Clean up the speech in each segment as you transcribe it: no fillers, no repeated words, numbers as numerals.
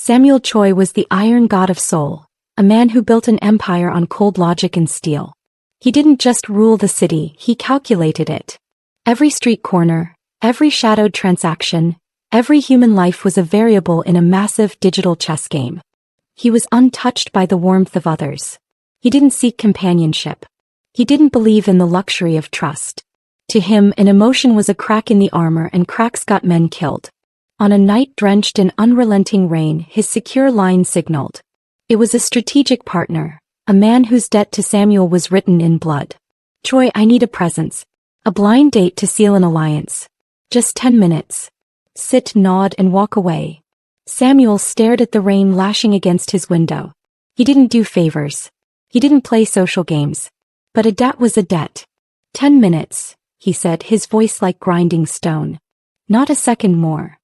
Samuel Choi was the iron god of Seoul, a man who built an empire on cold logic and steel. He didn't just rule the city, he calculated it. Every street corner, every shadowed transaction, every human life was a variable in a massive digital chess game. He was untouched by the warmth of others. He didn't seek companionship. He didn't believe in the luxury of trust. To him, an emotion was a crack in the armor, and cracks got men killed. On a night drenched in unrelenting rain, his secure line signaled. It was a strategic partner, a man whose debt to Samuel was written in blood. Choi, I need a presence. A blind date to seal an alliance. Just 10 minutes. Sit, nod, and walk away. Samuel stared at the rain lashing against his window. He didn't do favors. He didn't play social games. But a debt was a debt. 10 minutes, he said, his voice like grinding stone. Not a second more.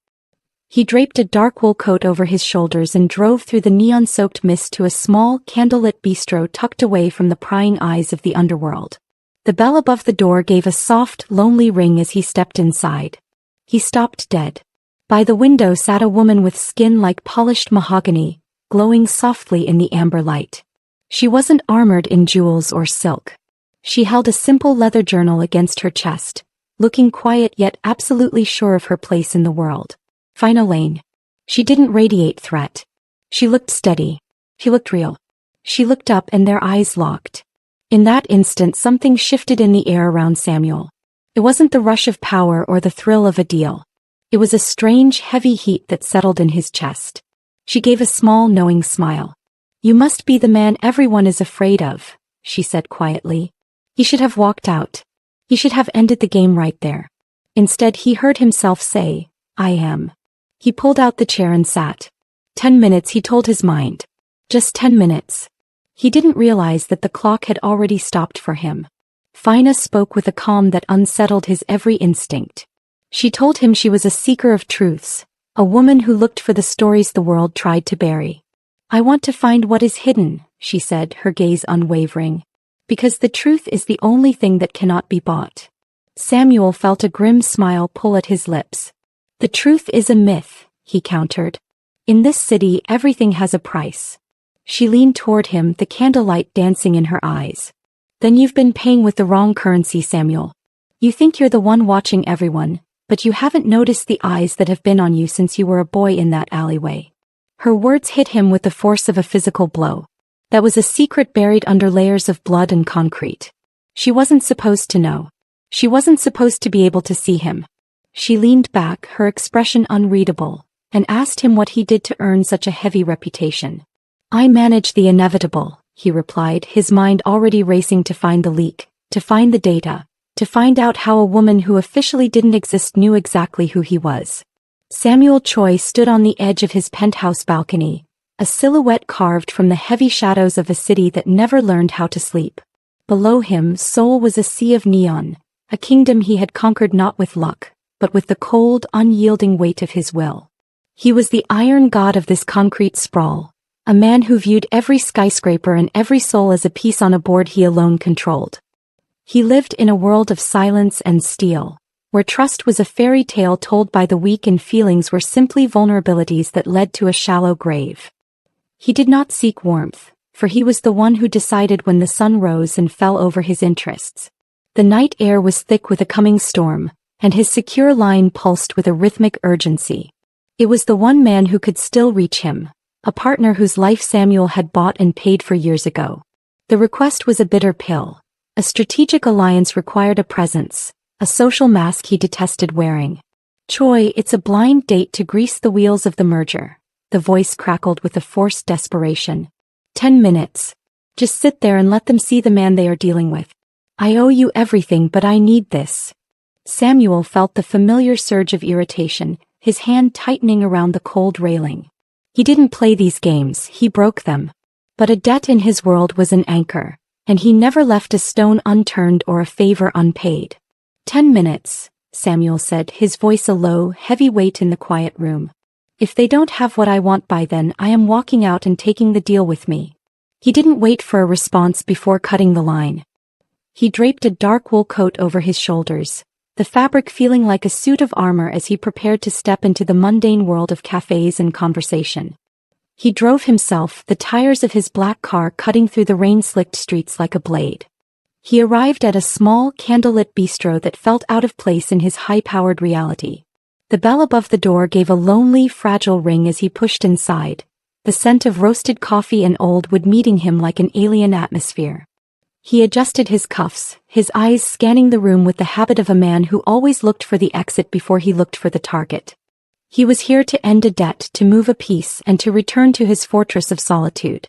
He draped a dark wool coat over his shoulders and drove through the neon-soaked mist to a small, candlelit bistro tucked away from the prying eyes of the underworld. The bell above the door gave a soft, lonely ring as he stepped inside. He stopped dead. By the window sat a woman with skin like polished mahogany, glowing softly in the amber light. She wasn't armored in jewels or silk. She held a simple leather journal against her chest, looking quiet yet absolutely sure of her place in the world. Phyna Lane. She didn't radiate threat. She looked steady. She looked real. She looked up and their eyes locked. In that instant something shifted in the air around Samuel. It wasn't the rush of power or the thrill of a deal. It was a strange, heavy heat that settled in his chest. She gave a small, knowing smile. You must be the man everyone is afraid of, she said quietly. He should have walked out. He should have ended the game right there. Instead, he heard himself say, I am. He pulled out the chair and sat. 10 minutes, he told his mind. Just 10 minutes. He didn't realize that the clock had already stopped for him. Phyna spoke with a calm that unsettled his every instinct. She told him she was a seeker of truths, a woman who looked for the stories the world tried to bury. I want to find what is hidden, she said, her gaze unwavering. Because the truth is the only thing that cannot be bought. Samuel felt a grim smile pull at his lips. The truth is a myth, he countered. In this city, everything has a price. She leaned toward him, the candlelight dancing in her eyes. Then you've been paying with the wrong currency, Samuel. You think you're the one watching everyone, but you haven't noticed the eyes that have been on you since you were a boy in that alleyway. Her words hit him with the force of a physical blow. That was a secret buried under layers of blood and concrete. She wasn't supposed to know. She wasn't supposed to be able to see him. She leaned back, her expression unreadable, and asked him what he did to earn such a heavy reputation. I manage the inevitable, he replied, his mind already racing to find the leak, to find the data, to find out how a woman who officially didn't exist knew exactly who he was. Samuel Choi stood on the edge of his penthouse balcony, a silhouette carved from the heavy shadows of a city that never learned how to sleep. Below him, Seoul was a sea of neon, a kingdom he had conquered not with luck, but with the cold, unyielding weight of his will. He was the iron god of this concrete sprawl, a man who viewed every skyscraper and every soul as a piece on a board he alone controlled. He lived in a world of silence and steel, where trust was a fairy tale told by the weak and feelings were simply vulnerabilities that led to a shallow grave. He did not seek warmth, for he was the one who decided when the sun rose and fell over his interests. The night air was thick with a coming storm, and his secure line pulsed with a rhythmic urgency. It was the one man who could still reach him, a partner whose life Samuel had bought and paid for years ago. The request was a bitter pill. A strategic alliance required a presence, a social mask he detested wearing. Choi, it's a blind date to grease the wheels of the merger. The voice crackled with a forced desperation. 10 minutes. Just sit there and let them see the man they are dealing with. I owe you everything, but I need this. Samuel felt the familiar surge of irritation, his hand tightening around the cold railing. He didn't play these games, he broke them. But a debt in his world was an anchor, and he never left a stone unturned or a favor unpaid. 10 minutes, Samuel said, his voice a low, heavy weight in the quiet room. If they don't have what I want by then, I am walking out and taking the deal with me. He didn't wait for a response before cutting the line. He draped a dark wool coat over his shoulders, the fabric feeling like a suit of armor as he prepared to step into the mundane world of cafes and conversation. He drove himself, the tires of his black car cutting through the rain-slicked streets like a blade. He arrived at a small, candlelit bistro that felt out of place in his high-powered reality. The bell above the door gave a lonely, fragile ring as he pushed inside, the scent of roasted coffee and old wood meeting him like an alien atmosphere. He adjusted his cuffs, his eyes scanning the room with the habit of a man who always looked for the exit before he looked for the target. He was here to end a debt, to move a piece, and to return to his fortress of solitude.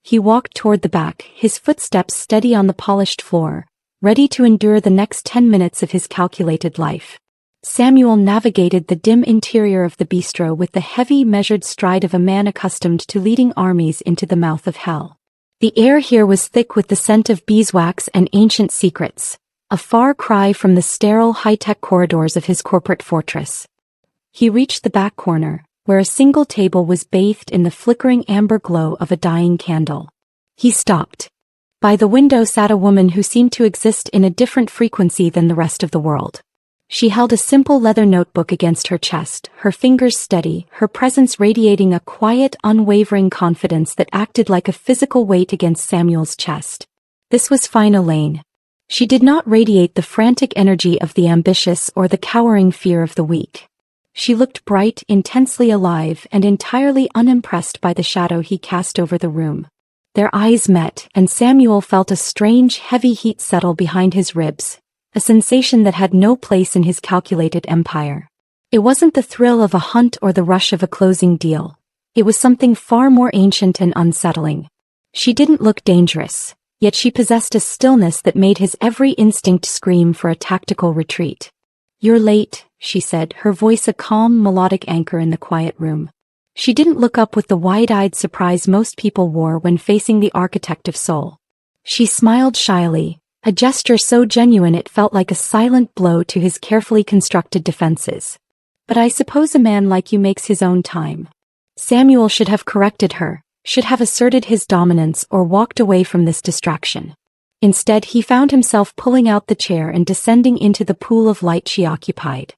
He walked toward the back, his footsteps steady on the polished floor, ready to endure the next 10 minutes of his calculated life. Samuel navigated the dim interior of the bistro with the heavy, measured stride of a man accustomed to leading armies into the mouth of hell. The air here was thick with the scent of beeswax and ancient secrets, a far cry from the sterile, high-tech corridors of his corporate fortress. He reached the back corner, where a single table was bathed in the flickering amber glow of a dying candle. He stopped. By the window sat a woman who seemed to exist in a different frequency than the rest of the world. She held a simple leather notebook against her chest, her fingers steady, her presence radiating a quiet, unwavering confidence that acted like a physical weight against Samuel's chest. This was Phyna Lane. She did not radiate the frantic energy of the ambitious or the cowering fear of the weak. She looked bright, intensely alive, and entirely unimpressed by the shadow he cast over the room. Their eyes met, and Samuel felt a strange, heavy heat settle behind his ribs, a sensation that had no place in his calculated empire. It wasn't the thrill of a hunt or the rush of a closing deal. It was something far more ancient and unsettling. She didn't look dangerous, yet she possessed a stillness that made his every instinct scream for a tactical retreat. "You're late," she said, her voice a calm, melodic anchor in the quiet room. She didn't look up with the wide-eyed surprise most people wore when facing the architect of soul. She smiled shyly, a gesture so genuine it felt like a silent blow to his carefully constructed defenses. "But I suppose a man like you makes his own time." Samuel should have corrected her, should have asserted his dominance or walked away from this distraction. Instead, he found himself pulling out the chair and descending into the pool of light she occupied.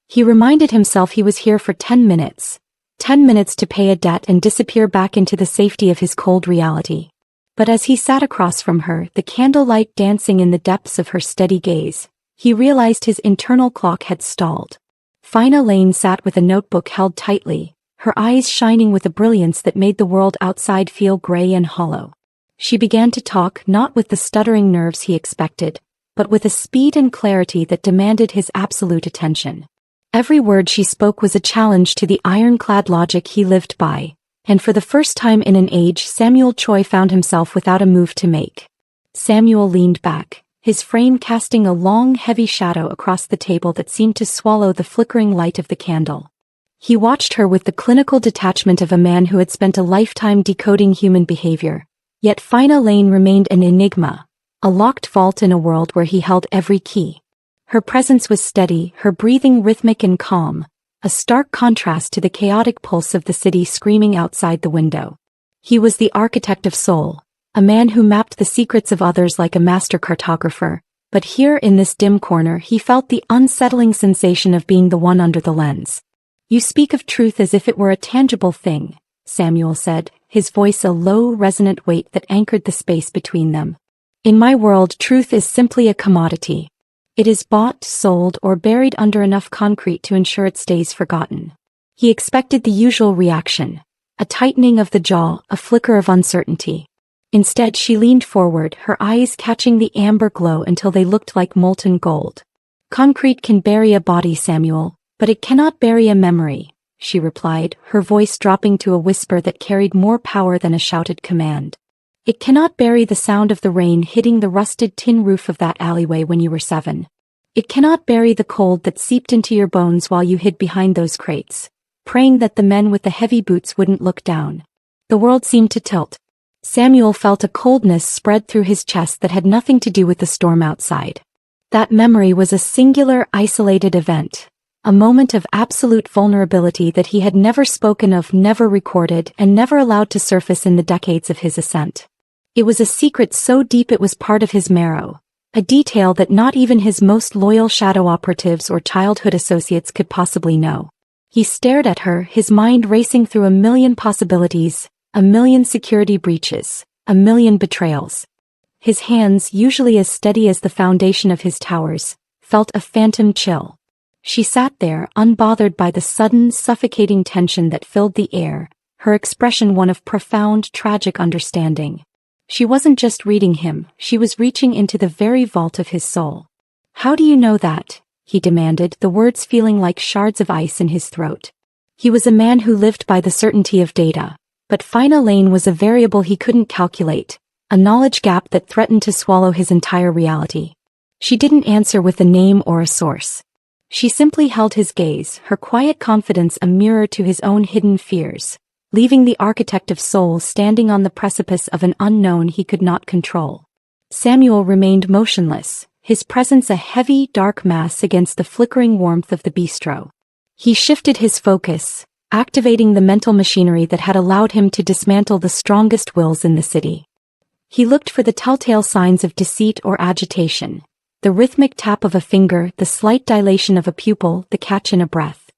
He reminded himself he was here for 10 minutes. 10 minutes to pay a debt and disappear back into the safety of his cold reality. But as he sat across from her, the candlelight dancing in the depths of her steady gaze, he realized his internal clock had stalled. Phyna Lane sat with a notebook held tightly, her eyes shining with a brilliance that made the world outside feel gray and hollow. She began to talk not with the stuttering nerves he expected, but with a speed and clarity that demanded his absolute attention. Every word she spoke was a challenge to the ironclad logic he lived by. And for the first time in an age, Samuel Choi found himself without a move to make. Samuel leaned back, his frame casting a long, heavy shadow across the table that seemed to swallow the flickering light of the candle. He watched her with the clinical detachment of a man who had spent a lifetime decoding human behavior. Yet Phyna Lane remained an enigma, a locked vault in a world where he held every key. Her presence was steady, her breathing rhythmic and calm, a stark contrast to the chaotic pulse of the city screaming outside the window. He was the architect of soul, a man who mapped the secrets of others like a master cartographer, but here in this dim corner he felt the unsettling sensation of being the one under the lens. "You speak of truth as if it were a tangible thing," Samuel said, his voice a low, resonant weight that anchored the space between them. "In my world, truth is simply a commodity. It is bought, sold, or buried under enough concrete to ensure it stays forgotten." He expected the usual reaction, a tightening of the jaw, a flicker of uncertainty. Instead, she leaned forward, her eyes catching the amber glow until they looked like molten gold. "Concrete can bury a body, Samuel, but it cannot bury a memory," she replied, her voice dropping to a whisper that carried more power than a shouted command. "It cannot bury the sound of the rain hitting the rusted tin roof of that alleyway when you were 7. It cannot bury the cold that seeped into your bones while you hid behind those crates, praying that the men with the heavy boots wouldn't look down." The world seemed to tilt. Samuel felt a coldness spread through his chest that had nothing to do with the storm outside. That memory was a singular, isolated event, a moment of absolute vulnerability that he had never spoken of, never recorded, and never allowed to surface in the decades of his ascent. It was a secret so deep it was part of his marrow, a detail that not even his most loyal shadow operatives or childhood associates could possibly know. He stared at her, his mind racing through a million possibilities, a million security breaches, a million betrayals. His hands, usually as steady as the foundation of his towers, felt a phantom chill. She sat there, unbothered by the sudden, suffocating tension that filled the air, her expression one of profound, tragic understanding. She wasn't just reading him, she was reaching into the very vault of his soul. "How do you know that?" he demanded, the words feeling like shards of ice in his throat. He was a man who lived by the certainty of data, but Phyna Lane was a variable he couldn't calculate, a knowledge gap that threatened to swallow his entire reality. She didn't answer with a name or a source. She simply held his gaze, her quiet confidence a mirror to his own hidden fears, leaving the architect of soul standing on the precipice of an unknown he could not control. Samuel remained motionless, his presence a heavy, dark mass against the flickering warmth of the bistro. He shifted his focus, activating the mental machinery that had allowed him to dismantle the strongest wills in the city. He looked for the telltale signs of deceit or agitation, the rhythmic tap of a finger, the slight dilation of a pupil, the catch in a breath.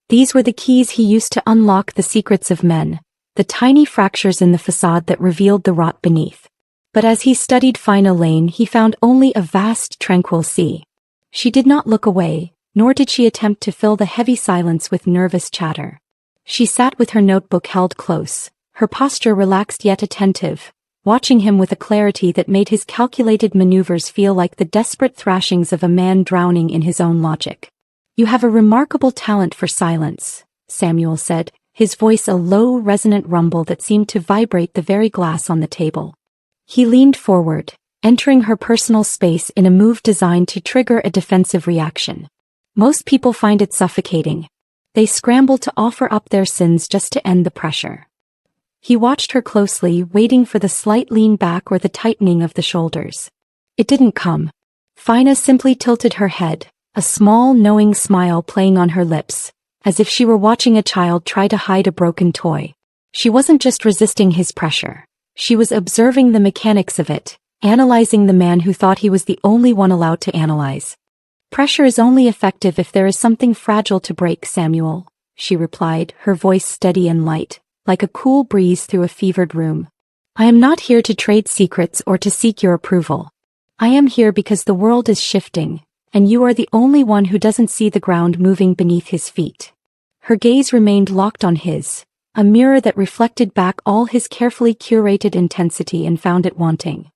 These were the keys he used to unlock the secrets of men, the tiny fractures in the facade that revealed the rot beneath. But as he studied Phyna Lane, he found only a vast, tranquil sea. She did not look away, nor did she attempt to fill the heavy silence with nervous chatter. She sat with her notebook held close, her posture relaxed yet attentive, watching him with a clarity that made his calculated maneuvers feel like the desperate thrashings of a man drowning in his own logic. "You have a remarkable talent for silence," Samuel said, his voice a low, resonant rumble that seemed to vibrate the very glass on the table. He leaned forward, entering her personal space in a move designed to trigger a defensive reaction. Most people find it suffocating. They scramble to offer up their sins just to end the pressure. He watched her closely, waiting for the slight lean back or the tightening of the shoulders. It didn't come. Phyna simply tilted her head, a small, knowing smile playing on her lips, as if she were watching a child try to hide a broken toy. She wasn't just resisting his pressure. She was observing the mechanics of it, analyzing the man who thought he was the only one allowed to analyze. "Pressure is only effective if there is something fragile to break, Samuel," she replied, her voice steady and light, like a cool breeze through a fevered room. "I am not here to trade secrets or to seek your approval. I am here because the world is shifting, and you are the only one who doesn't see the ground moving beneath his feet." Her gaze remained locked on his, a mirror that reflected back all his carefully curated intensity and found it wanting.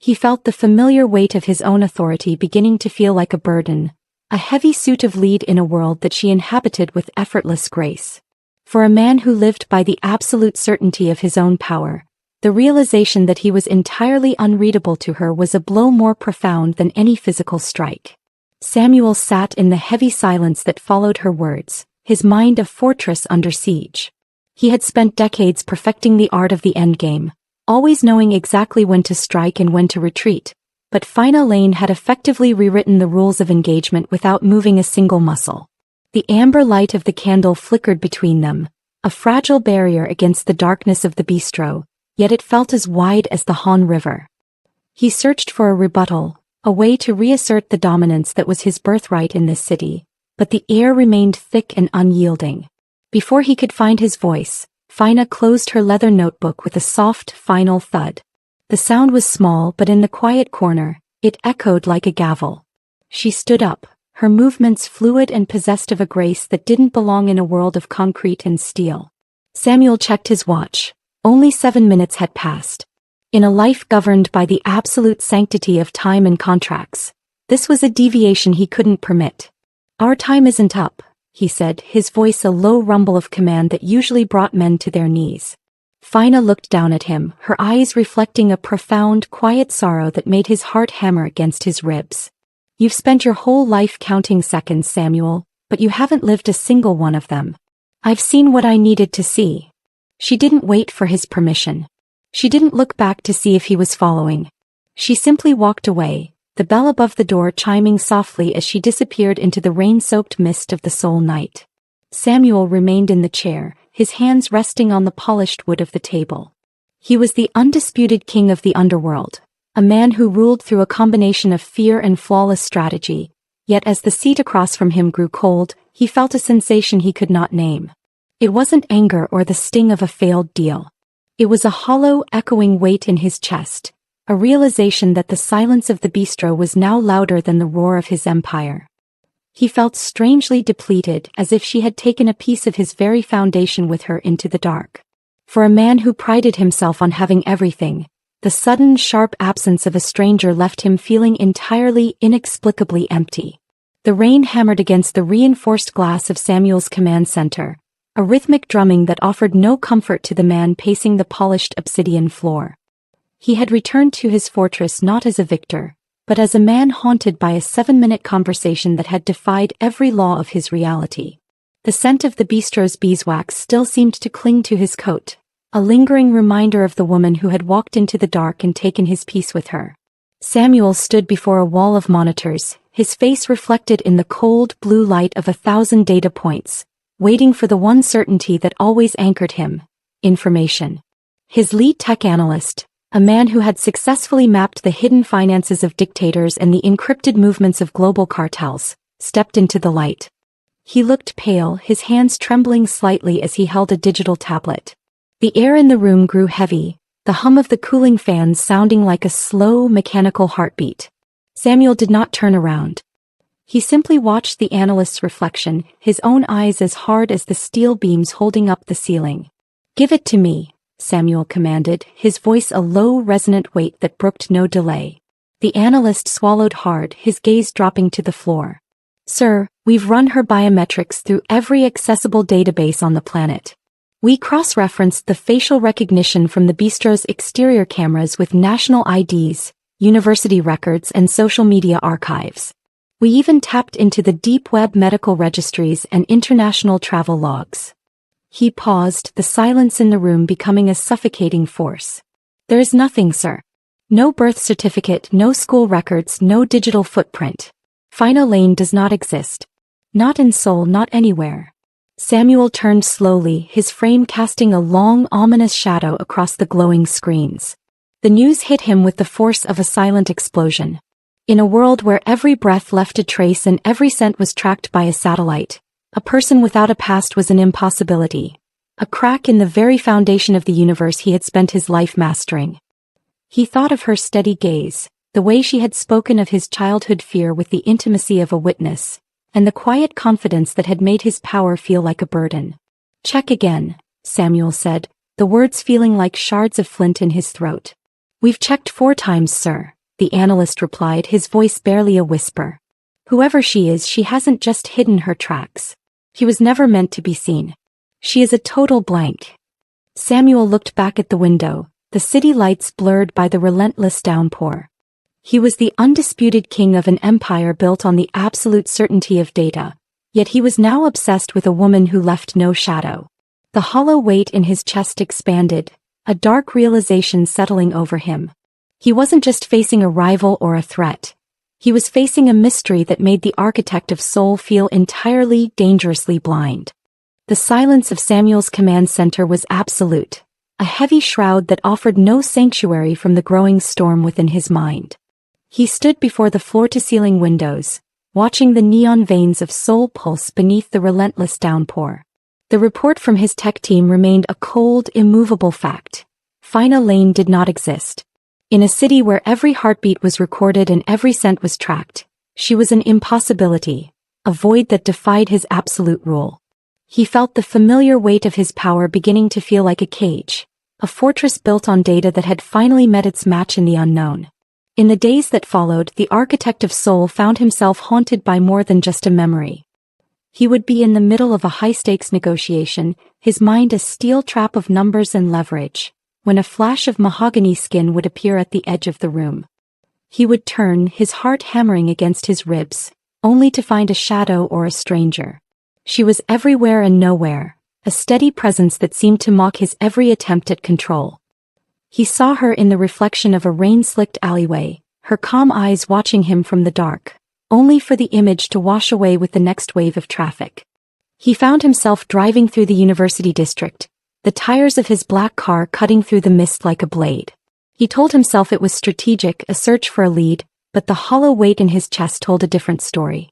He felt the familiar weight of his own authority beginning to feel like a burden, a heavy suit of lead in a world that she inhabited with effortless grace. For a man who lived by the absolute certainty of his own power, the realization that he was entirely unreadable to her was a blow more profound than any physical strike. Samuel sat in the heavy silence that followed her words, his mind a fortress under siege. He had spent decades perfecting the art of the endgame, always knowing exactly when to strike and when to retreat, but Phyna Lane had effectively rewritten the rules of engagement without moving a single muscle. The amber light of the candle flickered between them, a fragile barrier against the darkness of the bistro, yet it felt as wide as the Han River. He searched for a rebuttal, a way to reassert the dominance that was his birthright in this city, but the air remained thick and unyielding. Before he could find his voice, Phyna closed her leather notebook with a soft, final thud. The sound was small, but in the quiet corner, it echoed like a gavel. She stood up, her movements fluid and possessed of a grace that didn't belong in a world of concrete and steel. Samuel checked his watch. Only 7 minutes had passed. In a life governed by the absolute sanctity of time and contracts, this was a deviation he couldn't permit. "Our time isn't up," he said, his voice a low rumble of command that usually brought men to their knees. Phyna looked down at him, her eyes reflecting a profound, quiet sorrow that made his heart hammer against his ribs. "You've spent your whole life counting seconds, Samuel, but you haven't lived a single one of them. I've seen what I needed to see." She didn't wait for his permission. She didn't look back to see if he was following. She simply walked away, the bell above the door chiming softly as she disappeared into the rain-soaked mist of the soul night. Samuel remained in the chair, his hands resting on the polished wood of the table. He was the undisputed king of the underworld, a man who ruled through a combination of fear and flawless strategy, yet as the seat across from him grew cold, He felt a sensation he could not name. It wasn't anger or the sting of a failed deal. It was a hollow, echoing weight in his chest, a realization that the silence of the bistro was now louder than the roar of his empire. He felt strangely depleted, as if she had taken a piece of his very foundation with her into the dark. For a man who prided himself on having everything, the sudden, sharp absence of a stranger left him feeling entirely, inexplicably empty. The rain hammered against the reinforced glass of Samuel's command center, a rhythmic drumming that offered no comfort to the man pacing the polished obsidian floor. He had returned to his fortress not as a victor, but as a man haunted by a 7-minute conversation that had defied every law of his reality. The scent of the bistro's beeswax still seemed to cling to his coat, a lingering reminder of the woman who had walked into the dark and taken his peace with her. Samuel stood before a wall of monitors, his face reflected in the cold blue light of 1,000 data points, waiting for the one certainty that always anchored him: information. His lead tech analyst, a man who had successfully mapped the hidden finances of dictators and the encrypted movements of global cartels, stepped into the light. He looked pale, his hands trembling slightly as he held a digital tablet. The air in the room grew heavy, the hum of the cooling fans sounding like a slow, mechanical heartbeat. Samuel did not turn around. He simply watched the analyst's reflection, his own eyes as hard as the steel beams holding up the ceiling. "Give it to me," Samuel commanded, his voice a low, resonant weight that brooked no delay. The analyst swallowed hard, his gaze dropping to the floor. "Sir, we've run her biometrics through every accessible database on the planet. We cross-referenced the facial recognition from the bistro's exterior cameras with national IDs, university records, and social media archives. We even tapped into the deep web medical registries and international travel logs." He paused, the silence in the room becoming a suffocating force. "There is nothing, sir. No birth certificate, no school records, no digital footprint. Phyna Lane does not exist. Not in Seoul, not anywhere." Samuel turned slowly, his frame casting a long, ominous shadow across the glowing screens. The news hit him with the force of a silent explosion. In a world where every breath left a trace and every scent was tracked by a satellite, a person without a past was an impossibility, a crack in the very foundation of the universe he had spent his life mastering. He thought of her steady gaze, the way she had spoken of his childhood fear with the intimacy of a witness, and the quiet confidence that had made his power feel like a burden. "Check again," Samuel said, the words feeling like shards of flint in his throat. "We've checked 4 times, sir," the analyst replied, his voice barely a whisper. "Whoever she is, she hasn't just hidden her tracks. She was never meant to be seen. She is a total blank." Samuel looked back at the window, the city lights blurred by the relentless downpour. He was the undisputed king of an empire built on the absolute certainty of data, yet he was now obsessed with a woman who left no shadow. The hollow weight in his chest expanded, a dark realization settling over him. He wasn't just facing a rival or a threat. He was facing a mystery that made the architect of Seoul feel entirely, dangerously blind. The silence of Samuel's command center was absolute, a heavy shroud that offered no sanctuary from the growing storm within his mind. He stood before the floor-to-ceiling windows, watching the neon veins of Seoul pulse beneath the relentless downpour. The report from his tech team remained a cold, immovable fact. Phyna Lane did not exist. In a city where every heartbeat was recorded and every scent was tracked, she was an impossibility, a void that defied his absolute rule. He felt the familiar weight of his power beginning to feel like a cage, a fortress built on data that had finally met its match in the unknown. In the days that followed, the architect of Seoul found himself haunted by more than just a memory. He would be in the middle of a high-stakes negotiation, his mind a steel trap of numbers and leverage, when a flash of mahogany skin would appear at the edge of the room. He would turn, his heart hammering against his ribs, only to find a shadow or a stranger. She was everywhere and nowhere, a steady presence that seemed to mock his every attempt at control. He saw her in the reflection of a rain-slicked alleyway, her calm eyes watching him from the dark, only for the image to wash away with the next wave of traffic. He found himself driving through the university district, the tires of his black car cutting through the mist like a blade. He told himself it was strategic, a search for a lead, but the hollow weight in his chest told a different story.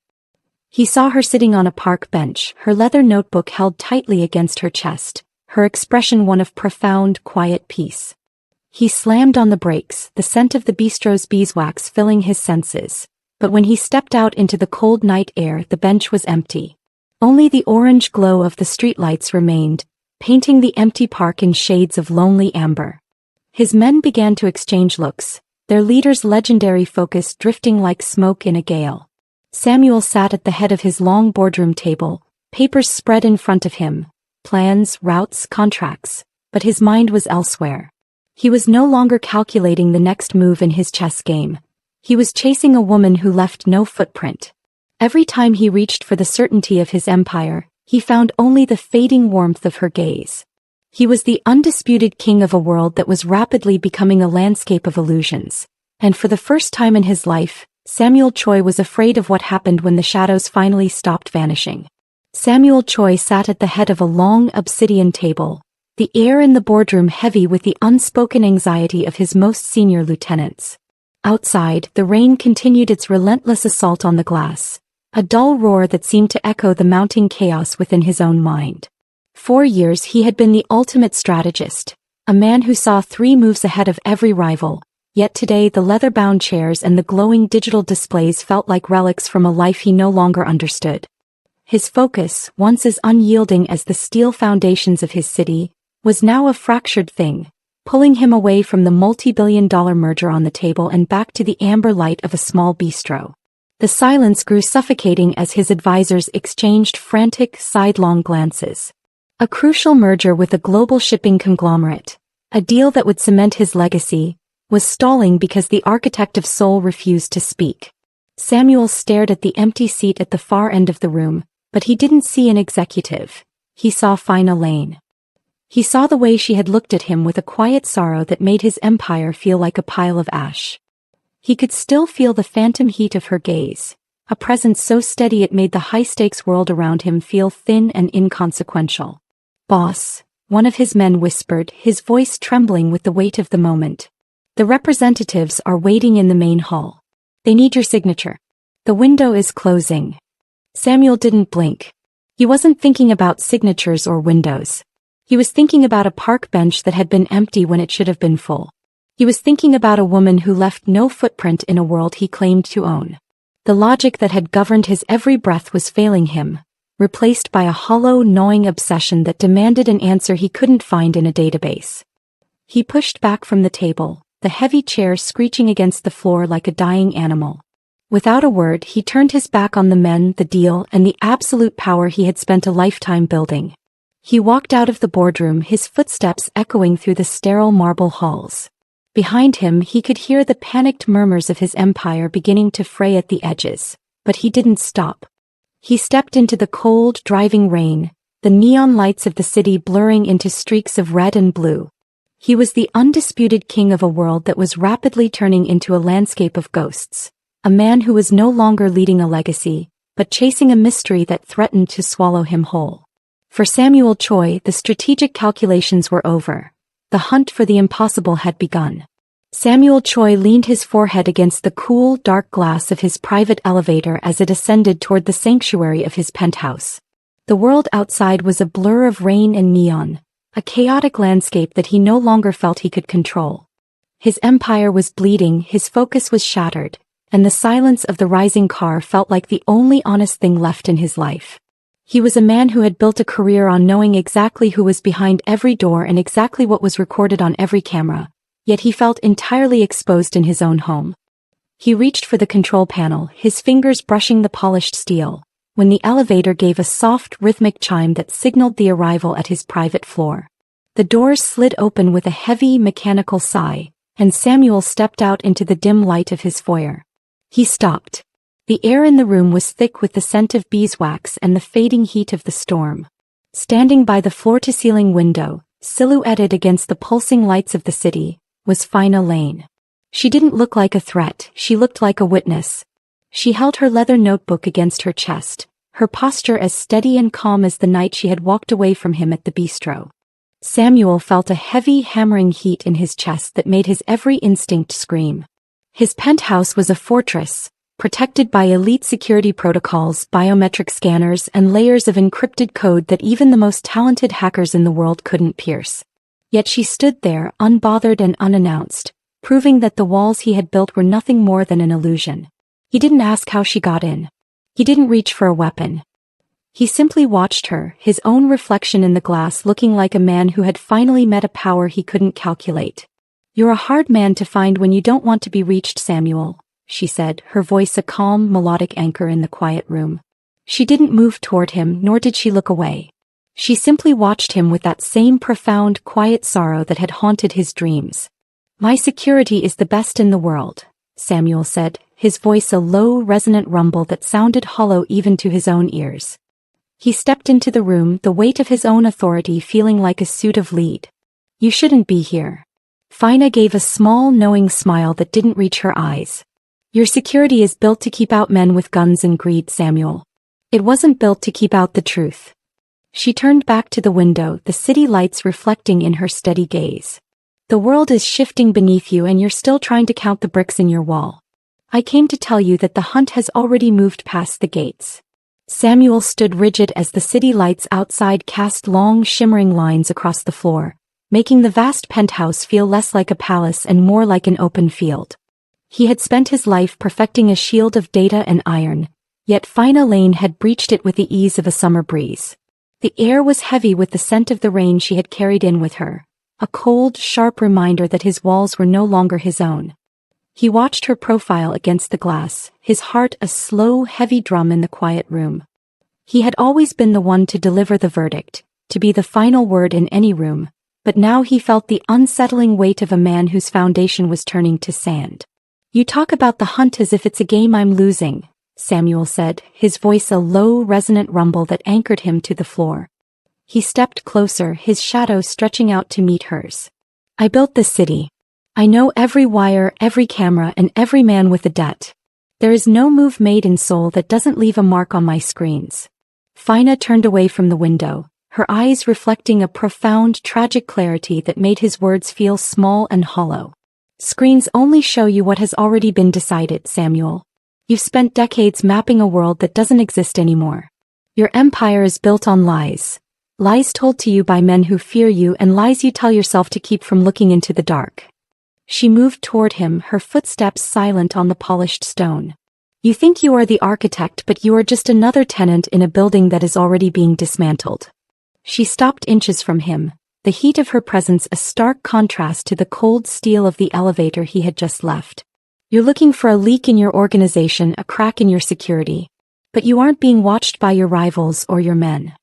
He saw her sitting on a park bench, her leather notebook held tightly against her chest, her expression one of profound, quiet peace. He slammed on the brakes, the scent of the bistro's beeswax filling his senses. But when he stepped out into the cold night air, the bench was empty. Only the orange glow of the streetlights remained, painting the empty park in shades of lonely amber. His men began to exchange looks, their leader's legendary focus drifting like smoke in a gale. Samuel sat at the head of his long boardroom table, papers spread in front of him, plans, routes, contracts, but his mind was elsewhere. He was no longer calculating the next move in his chess game. He was chasing a woman who left no footprint. Every time he reached for the certainty of his empire, he found only the fading warmth of her gaze. He was the undisputed king of a world that was rapidly becoming a landscape of illusions. And for the first time in his life, Samuel Choi was afraid of what happened when the shadows finally stopped vanishing. Samuel Choi sat at the head of a long obsidian table, the air in the boardroom heavy with the unspoken anxiety of his most senior lieutenants. Outside, the rain continued its relentless assault on the glass, a dull roar that seemed to echo the mounting chaos within his own mind. 4 years he had been the ultimate strategist, a man who saw 3 moves ahead of every rival, yet today the leather-bound chairs and the glowing digital displays felt like relics from a life he no longer understood. His focus, once as unyielding as the steel foundations of his city, was now a fractured thing, pulling him away from the multi-billion-dollar merger on the table and back to the amber light of a small bistro. The silence grew suffocating as his advisors exchanged frantic, sidelong glances. A crucial merger with a global shipping conglomerate, a deal that would cement his legacy, was stalling because the architect of Seoul refused to speak. Samuel stared at the empty seat at the far end of the room, but he didn't see an executive. He saw Phyna Lane. He saw the way she had looked at him with a quiet sorrow that made his empire feel like a pile of ash. He could still feel the phantom heat of her gaze, a presence so steady it made the high-stakes world around him feel thin and inconsequential. "Boss," one of his men whispered, his voice trembling with the weight of the moment. "The representatives are waiting in the main hall. They need your signature. The window is closing." Samuel didn't blink. He wasn't thinking about signatures or windows. He was thinking about a park bench that had been empty when it should have been full. He was thinking about a woman who left no footprint in a world he claimed to own. The logic that had governed his every breath was failing him, replaced by a hollow, gnawing obsession that demanded an answer he couldn't find in a database. He pushed back from the table, the heavy chair screeching against the floor like a dying animal. Without a word, he turned his back on the men, the deal, and the absolute power he had spent a lifetime building. He walked out of the boardroom, his footsteps echoing through the sterile marble halls. Behind him, he could hear the panicked murmurs of his empire beginning to fray at the edges, but he didn't stop. He stepped into the cold, driving rain, the neon lights of the city blurring into streaks of red and blue. He was the undisputed king of a world that was rapidly turning into a landscape of ghosts, a man who was no longer leading a legacy, but chasing a mystery that threatened to swallow him whole. For Samuel Choi, the strategic calculations were over. The hunt for the impossible had begun. Samuel Choi leaned his forehead against the cool, dark glass of his private elevator as it ascended toward the sanctuary of his penthouse. The world outside was a blur of rain and neon, a chaotic landscape that he no longer felt he could control. His empire was bleeding, his focus was shattered, and the silence of the rising car felt like the only honest thing left in his life. He was a man who had built a career on knowing exactly who was behind every door and exactly what was recorded on every camera, yet he felt entirely exposed in his own home. He reached for the control panel, his fingers brushing the polished steel, when the elevator gave a soft, rhythmic chime that signaled the arrival at his private floor. The doors slid open with a heavy, mechanical sigh, and Samuel stepped out into the dim light of his foyer. He stopped. The air in the room was thick with the scent of beeswax and the fading heat of the storm. Standing by the floor-to-ceiling window, silhouetted against the pulsing lights of the city, was Phyna Lane. She didn't look like a threat, she looked like a witness. She held her leather notebook against her chest, her posture as steady and calm as the night she had walked away from him at the bistro. Samuel felt a heavy, hammering heat in his chest that made his every instinct scream. His penthouse was a fortress, protected by elite security protocols, biometric scanners, and layers of encrypted code that even the most talented hackers in the world couldn't pierce. Yet she stood there, unbothered and unannounced, proving that the walls he had built were nothing more than an illusion. He didn't ask how she got in. He didn't reach for a weapon. He simply watched her, his own reflection in the glass looking like a man who had finally met a power he couldn't calculate. "You're a hard man to find when you don't want to be reached, Samuel," she said, her voice a calm, melodic anchor in the quiet room. She didn't move toward him, nor did she look away. She simply watched him with that same profound, quiet sorrow that had haunted his dreams. "My security is the best in the world," Samuel said, his voice a low, resonant rumble that sounded hollow even to his own ears. He stepped into the room, the weight of his own authority feeling like a suit of lead. "You shouldn't be here." Phyna gave a small, knowing smile that didn't reach her eyes. "Your security is built to keep out men with guns and greed, Samuel. It wasn't built to keep out the truth." She turned back to the window, the city lights reflecting in her steady gaze. "The world is shifting beneath you and you're still trying to count the bricks in your wall. I came to tell you that the hunt has already moved past the gates." Samuel stood rigid as the city lights outside cast long, shimmering lines across the floor, making the vast penthouse feel less like a palace and more like an open field. He had spent his life perfecting a shield of data and iron, yet Phyna Lane had breached it with the ease of a summer breeze. The air was heavy with the scent of the rain she had carried in with her, a cold, sharp reminder that his walls were no longer his own. He watched her profile against the glass, his heart a slow, heavy drum in the quiet room. He had always been the one to deliver the verdict, to be the final word in any room, but now he felt the unsettling weight of a man whose foundation was turning to sand. "You talk about the hunt as if it's a game I'm losing," Samuel said, his voice a low, resonant rumble that anchored him to the floor. He stepped closer, his shadow stretching out to meet hers. "I built this city. I know every wire, every camera, and every man with a debt. There is no move made in Seoul that doesn't leave a mark on my screens." Phyna turned away from the window, her eyes reflecting a profound, tragic clarity that made his words feel small and hollow. "Screens only show you what has already been decided, Samuel. You've spent decades mapping a world that doesn't exist anymore. Your empire is built on lies. Lies told to you by men who fear you and lies you tell yourself to keep from looking into the dark." She moved toward him, her footsteps silent on the polished stone. "You think you are the architect, but you are just another tenant in a building that is already being dismantled." She stopped inches from him, the heat of her presence a stark contrast to the cold steel of the elevator he had just left. "You're looking for a leak in your organization, a crack in your security. But you aren't being watched by your rivals or your men."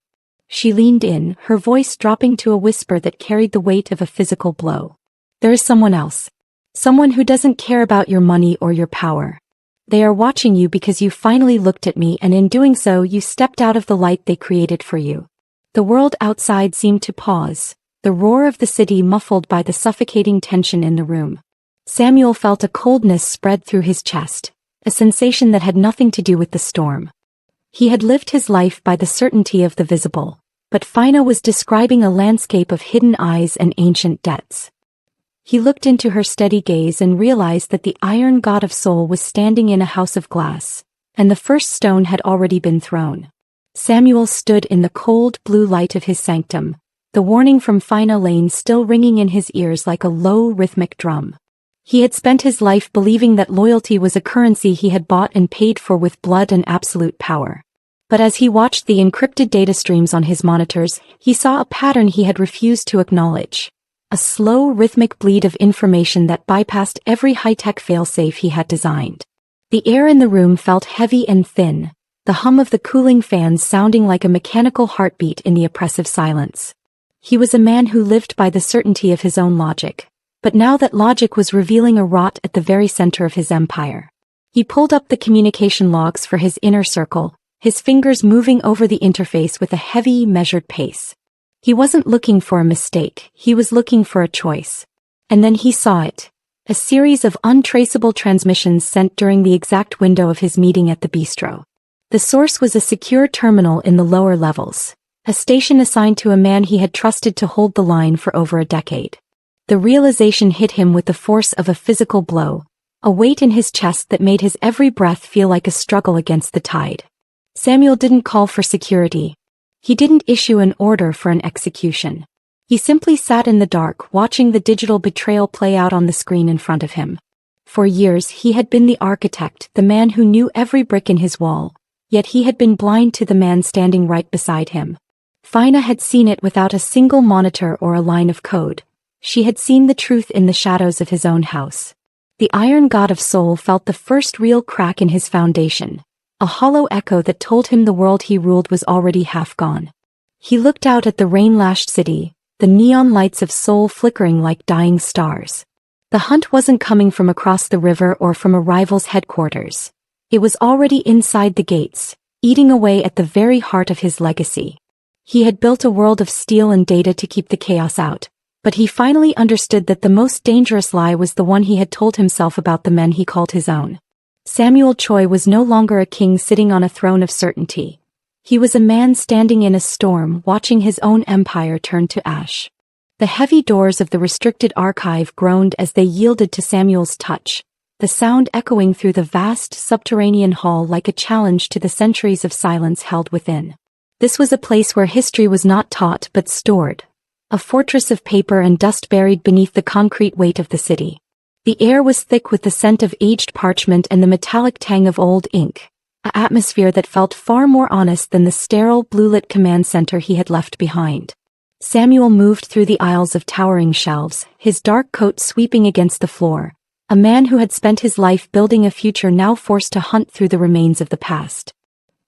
She leaned in, her voice dropping to a whisper that carried the weight of a physical blow. "There is someone else. Someone who doesn't care about your money or your power. They are watching you because you finally looked at me and in doing so you stepped out of the light they created for you." The world outside seemed to pause, the roar of the city muffled by the suffocating tension in the room. Samuel felt a coldness spread through his chest, a sensation that had nothing to do with the storm. He had lived his life by the certainty of the visible, but Phyna was describing a landscape of hidden eyes and ancient debts. He looked into her steady gaze and realized that the iron god of Seoul was standing in a house of glass, and the first stone had already been thrown. Samuel stood in the cold blue light of his sanctum, the warning from Phyna Lane still ringing in his ears like a low rhythmic drum. He had spent his life believing that loyalty was a currency he had bought and paid for with blood and absolute power. But as he watched the encrypted data streams on his monitors, he saw a pattern he had refused to acknowledge. A slow, rhythmic bleed of information that bypassed every high-tech failsafe he had designed. The air in the room felt heavy and thin, the hum of the cooling fans sounding like a mechanical heartbeat in the oppressive silence. He was a man who lived by the certainty of his own logic, but now that logic was revealing a rot at the very center of his empire. He pulled up the communication logs for his inner circle, his fingers moving over the interface with a heavy, measured pace. He wasn't looking for a mistake, he was looking for a choice. And then he saw it. A series of untraceable transmissions sent during the exact window of his meeting at the bistro. The source was a secure terminal in the lower levels, a station assigned to a man he had trusted to hold the line for over a decade. The realization hit him with the force of a physical blow, a weight in his chest that made his every breath feel like a struggle against the tide. Samuel didn't call for security. He didn't issue an order for an execution. He simply sat in the dark, watching the digital betrayal play out on the screen in front of him. For years he had been the architect, the man who knew every brick in his wall, yet he had been blind to the man standing right beside him. Phyna had seen it without a single monitor or a line of code. She had seen the truth in the shadows of his own house. The Iron God of Soul felt the first real crack in his foundation, a hollow echo that told him the world he ruled was already half gone. He looked out at the rain-lashed city, the neon lights of Soul flickering like dying stars. The hunt wasn't coming from across the river or from a rival's headquarters. It was already inside the gates, eating away at the very heart of his legacy. He had built a world of steel and data to keep the chaos out, but he finally understood that the most dangerous lie was the one he had told himself about the men he called his own. Samuel Choi was no longer a king sitting on a throne of certainty. He was a man standing in a storm, watching his own empire turn to ash. The heavy doors of the restricted archive groaned as they yielded to Samuel's touch, the sound echoing through the vast subterranean hall like a challenge to the centuries of silence held within. This was a place where history was not taught but stored, a fortress of paper and dust buried beneath the concrete weight of the city. The air was thick with the scent of aged parchment and the metallic tang of old ink, an atmosphere that felt far more honest than the sterile, blue-lit command center he had left behind. Samuel moved through the aisles of towering shelves, his dark coat sweeping against the floor, a man who had spent his life building a future now forced to hunt through the remains of the past.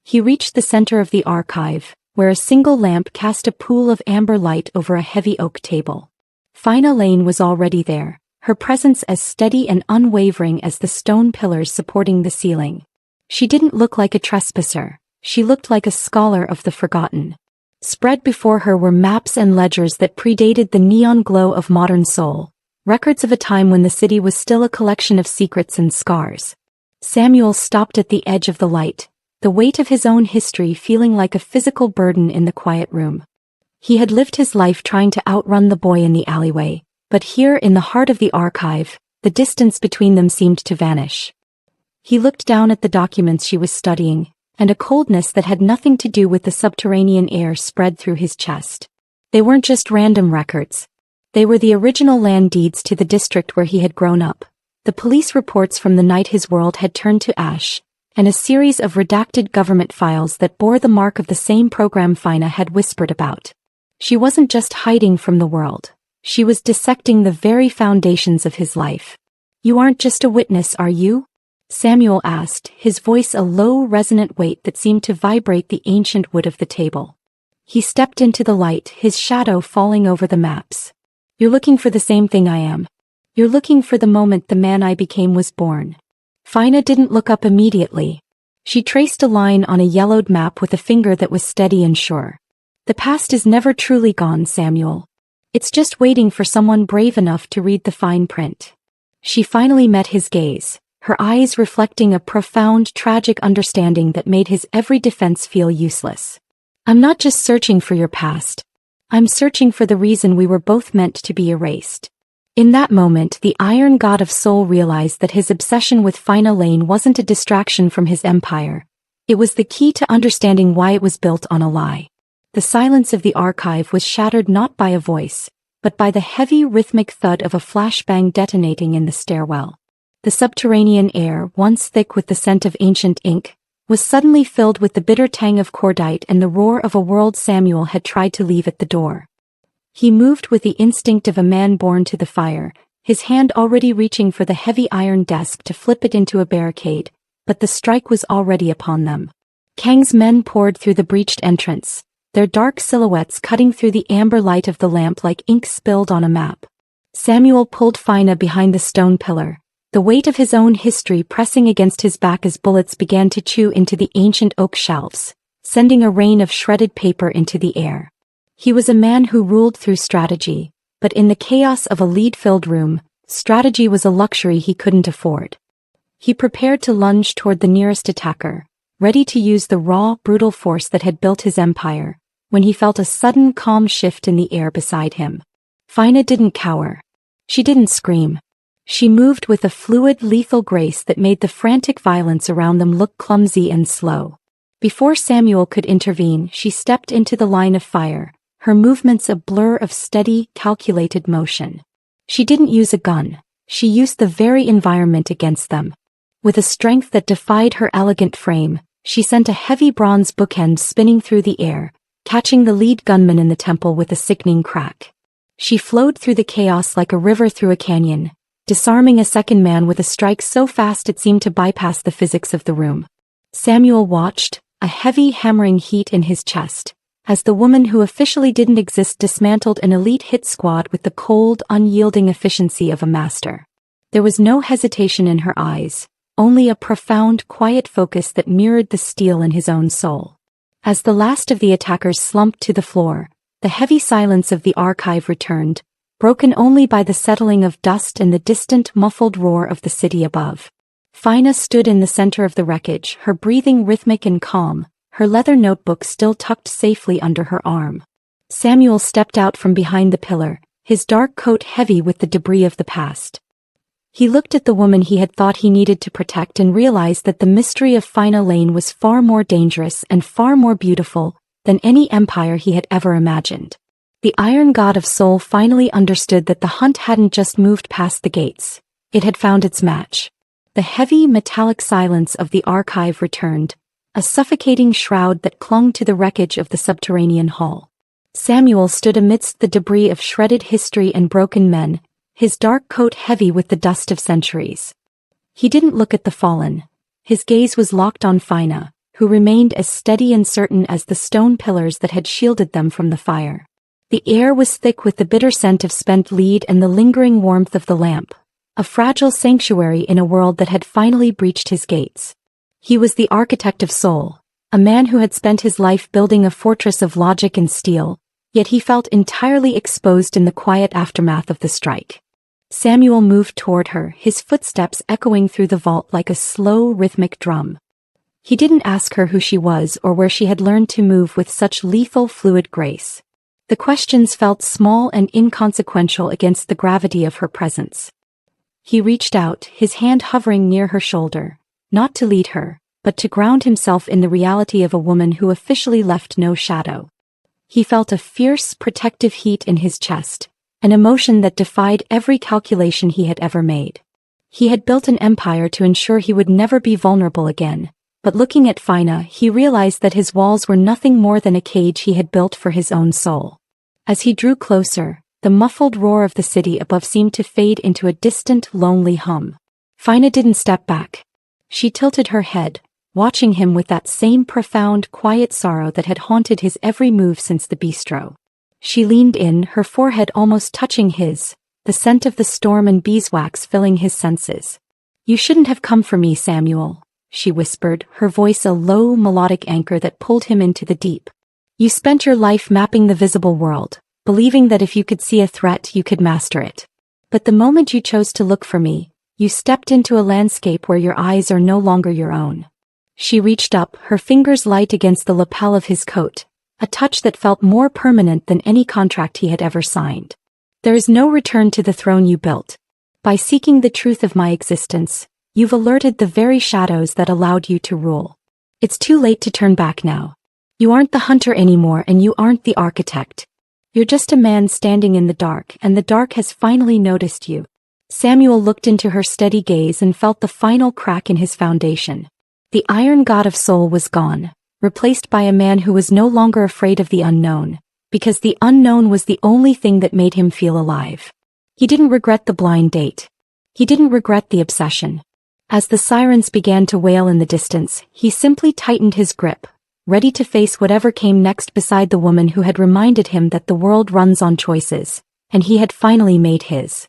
He reached the center of the archive, where a single lamp cast a pool of amber light over a heavy oak table. Phyna Lane was already there, her presence as steady and unwavering as the stone pillars supporting the ceiling. She didn't look like a trespasser, she looked like a scholar of the forgotten. Spread before her were maps and ledgers that predated the neon glow of modern Seoul, records of a time when the city was still a collection of secrets and scars. Samuel stopped at the edge of the light, the weight of his own history feeling like a physical burden in the quiet room. He had lived his life trying to outrun the boy in the alleyway, but here in the heart of the archive, the distance between them seemed to vanish. He looked down at the documents she was studying, and a coldness that had nothing to do with the subterranean air spread through his chest. They weren't just random records. They were the original land deeds to the district where he had grown up, the police reports from the night his world had turned to ash, and a series of redacted government files that bore the mark of the same program Phyna had whispered about. She wasn't just hiding from the world. She was dissecting the very foundations of his life. "You aren't just a witness, are you?" Samuel asked, his voice a low, resonant weight that seemed to vibrate the ancient wood of the table. He stepped into the light, his shadow falling over the maps. "You're looking for the same thing I am. You're looking for the moment the man I became was born." Phyna didn't look up immediately. She traced a line on a yellowed map with a finger that was steady and sure. "The past is never truly gone, Samuel. It's just waiting for someone brave enough to read the fine print." She finally met his gaze, her eyes reflecting a profound, tragic understanding that made his every defense feel useless. "I'm not just searching for your past. I'm searching for the reason we were both meant to be erased." In that moment, the Iron God of Soul realized that his obsession with Phyna Lane wasn't a distraction from his empire. It was the key to understanding why it was built on a lie. The silence of the archive was shattered not by a voice, but by the heavy rhythmic thud of a flashbang detonating in the stairwell. The subterranean air, once thick with the scent of ancient ink, was suddenly filled with the bitter tang of cordite and the roar of a world Samuel had tried to leave at the door. He moved with the instinct of a man born to the fire, his hand already reaching for the heavy iron desk to flip it into a barricade, but the strike was already upon them. Kang's men poured through the breached entrance, their dark silhouettes cutting through the amber light of the lamp like ink spilled on a map. Samuel pulled Phyna behind the stone pillar, the weight of his own history pressing against his back as bullets began to chew into the ancient oak shelves, sending a rain of shredded paper into the air. He was a man who ruled through strategy, but in the chaos of a lead-filled room, strategy was a luxury he couldn't afford. He prepared to lunge toward the nearest attacker, ready to use the raw, brutal force that had built his empire, when he felt a sudden calm shift in the air beside him. Phyna didn't cower. She didn't scream. She moved with a fluid, lethal grace that made the frantic violence around them look clumsy and slow. Before Samuel could intervene, she stepped into the line of fire, her movements a blur of steady, calculated motion. She didn't use a gun. She used the very environment against them. With a strength that defied her elegant frame, she sent a heavy bronze bookend spinning through the air, catching the lead gunman in the temple with a sickening crack. She flowed through the chaos like a river through a canyon, disarming a second man with a strike so fast it seemed to bypass the physics of the room. Samuel watched, a heavy hammering heat in his chest, as the woman who officially didn't exist dismantled an elite hit squad with the cold, unyielding efficiency of a master. There was no hesitation in her eyes, only a profound, quiet focus that mirrored the steel in his own soul. As the last of the attackers slumped to the floor, the heavy silence of the archive returned, broken only by the settling of dust and the distant, muffled roar of the city above. Phyna stood in the center of the wreckage, her breathing rhythmic and calm, her leather notebook still tucked safely under her arm. Samuel stepped out from behind the pillar, his dark coat heavy with the debris of the past. He looked at the woman he had thought he needed to protect and realized that the mystery of Phyna Lane was far more dangerous and far more beautiful than any empire he had ever imagined. The Iron God of Soul finally understood that the hunt hadn't just moved past the gates. It had found its match. The heavy, metallic silence of the archive returned, a suffocating shroud that clung to the wreckage of the subterranean hall. Samuel stood amidst the debris of shredded history and broken men, his dark coat heavy with the dust of centuries. He didn't look at the fallen. His gaze was locked on Phyna, who remained as steady and certain as the stone pillars that had shielded them from the fire. The air was thick with the bitter scent of spent lead and the lingering warmth of the lamp, a fragile sanctuary in a world that had finally breached his gates. He was the architect of soul, a man who had spent his life building a fortress of logic and steel, yet he felt entirely exposed in the quiet aftermath of the strike. Samuel moved toward her, his footsteps echoing through the vault like a slow, rhythmic drum. He didn't ask her who she was or where she had learned to move with such lethal, fluid grace. The questions felt small and inconsequential against the gravity of her presence. He reached out, his hand hovering near her shoulder, not to lead her, but to ground himself in the reality of a woman who officially left no shadow. He felt a fierce, protective heat in his chest, an emotion that defied every calculation he had ever made. He had built an empire to ensure he would never be vulnerable again, but looking at Phyna, he realized that his walls were nothing more than a cage he had built for his own soul. As he drew closer, the muffled roar of the city above seemed to fade into a distant, lonely hum. Phyna didn't step back. She tilted her head, watching him with that same profound, quiet sorrow that had haunted his every move since the bistro. She leaned in, her forehead almost touching his, the scent of the storm and beeswax filling his senses. "You shouldn't have come for me, Samuel," she whispered, her voice a low, melodic anchor that pulled him into the deep. "You spent your life mapping the visible world, believing that if you could see a threat you could master it. But the moment you chose to look for me, you stepped into a landscape where your eyes are no longer your own." She reached up, her fingers light against the lapel of his coat, a touch that felt more permanent than any contract he had ever signed. "There is no return to the throne you built. By seeking the truth of my existence, you've alerted the very shadows that allowed you to rule. It's too late to turn back now. You aren't the hunter anymore and you aren't the architect. You're just a man standing in the dark, and the dark has finally noticed you." Samuel looked into her steady gaze and felt the final crack in his foundation. The Iron God of Soul was gone, replaced by a man who was no longer afraid of the unknown, because the unknown was the only thing that made him feel alive. He didn't regret the blind date. He didn't regret the obsession. As the sirens began to wail in the distance, he simply tightened his grip, ready to face whatever came next beside the woman who had reminded him that the world runs on choices, and he had finally made his.